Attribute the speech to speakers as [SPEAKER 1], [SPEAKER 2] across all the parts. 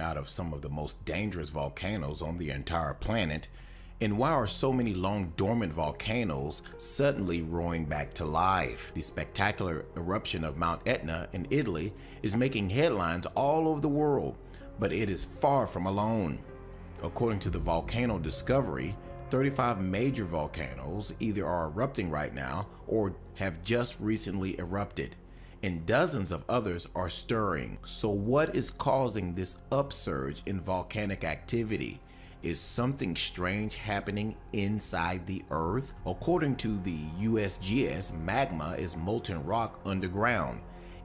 [SPEAKER 1] out of some of the most dangerous volcanoes on the entire planet. And why are so many long dormant volcanoes suddenly roaring back to life? The spectacular eruption of Mount Etna in Italy is making headlines all over the world, but it is far from alone. According to the Volcano Discovery, 35 major volcanoes either are erupting right now or have just recently erupted, and dozens of others are stirring. So what is causing this upsurge in volcanic activity? Is something strange happening inside the Earth? According to the USGS, magma is molten rock underground,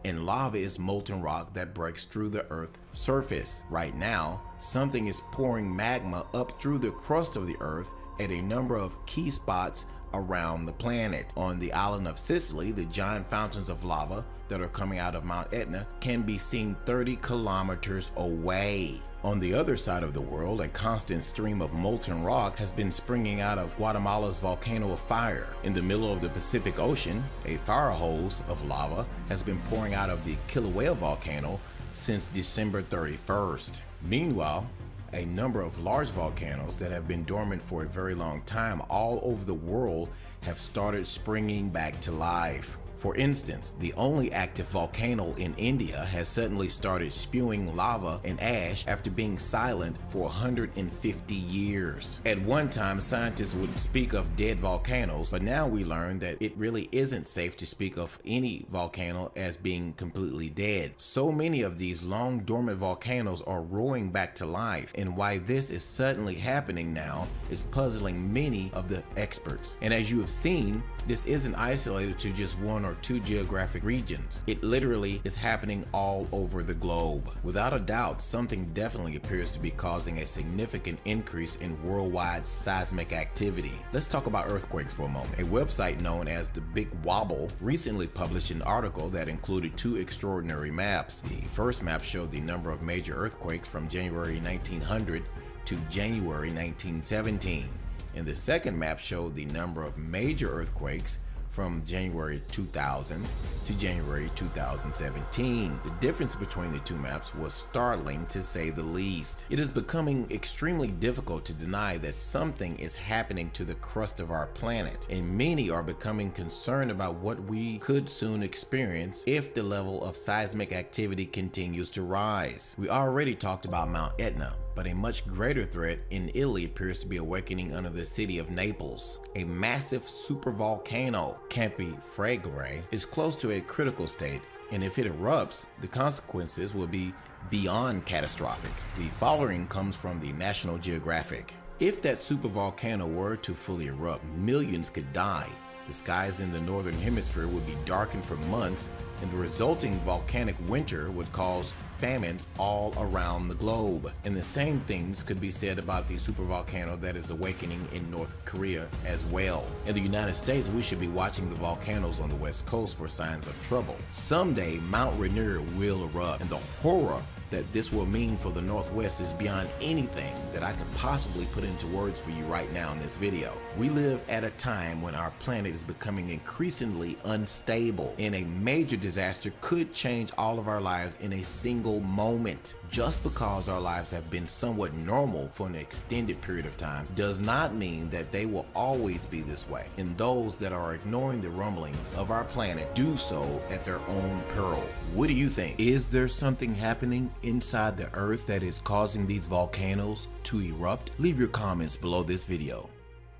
[SPEAKER 1] and lava is molten rock that breaks through the Earth's surface. Right now, something is pouring magma up through the crust of the Earth at a number of key spots around the planet. On the island of Sicily, the giant fountains of lava that are coming out of Mount Etna can be seen 30 kilometers away. On the other side of the world, a constant stream of molten rock has been springing out of Guatemala's volcano of fire. In the middle of the Pacific Ocean, a fire hose of lava has been pouring out of the Kilauea volcano since December 31st. Meanwhile, a number of large volcanoes that have been dormant for a very long time all over the world have started springing back to life. For instance, the only active volcano in India has suddenly started spewing lava and ash after being silent for 150 years. At one time, scientists would speak of dead volcanoes, but now we learn that it really isn't safe to speak of any volcano as being completely dead. So many of these long dormant volcanoes are roaring back to life, and why this is suddenly happening now is puzzling many of the experts. And as you have seen, this isn't isolated to just one or two geographic regions. It literally is happening all over the globe. Without a doubt, something definitely appears to be causing a significant increase in worldwide seismic activity. Let's talk about earthquakes for a moment. A website known as The Big Wobble recently published an article that included two extraordinary maps. The first map showed the number of major earthquakes from January 1900 to January 1917. And the second map showed the number of major earthquakes from January 2000 to January 2017. The difference between the two maps was startling to say the least. It is becoming extremely difficult to deny that something is happening to the crust of our planet, and many are becoming concerned about what we could soon experience if the level of seismic activity continues to rise. We already talked about Mount Etna, but a much greater threat in Italy appears to be awakening under the city of Naples. A massive supervolcano, Campi Flegrei, is close to a critical state, and if it erupts, the consequences will be beyond catastrophic. The following comes from the National Geographic. If that supervolcano were to fully erupt, millions could die. The skies in the northern hemisphere would be darkened for months, and the resulting volcanic winter would cause famines all around the globe. And the same things could be said about the supervolcano that is awakening in North Korea as well. In the United States, we should be watching the volcanoes on the West Coast for signs of trouble. Someday, Mount Rainier will erupt, and the horror that this will mean for the Northwest is beyond anything that I could possibly put into words for you right now in this video. We live at a time when our planet is becoming increasingly unstable, and a major disaster could change all of our lives in a single moment. Just because our lives have been somewhat normal for an extended period of time does not mean that they will always be this way, and those that are ignoring the rumblings of our planet do so at their own peril. What do you think? Is there something happening inside the Earth that is causing these volcanoes to erupt? Leave your comments below this video.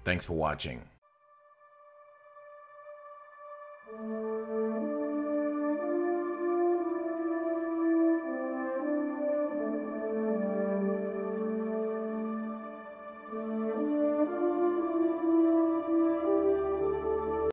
[SPEAKER 1] Thanks for watching.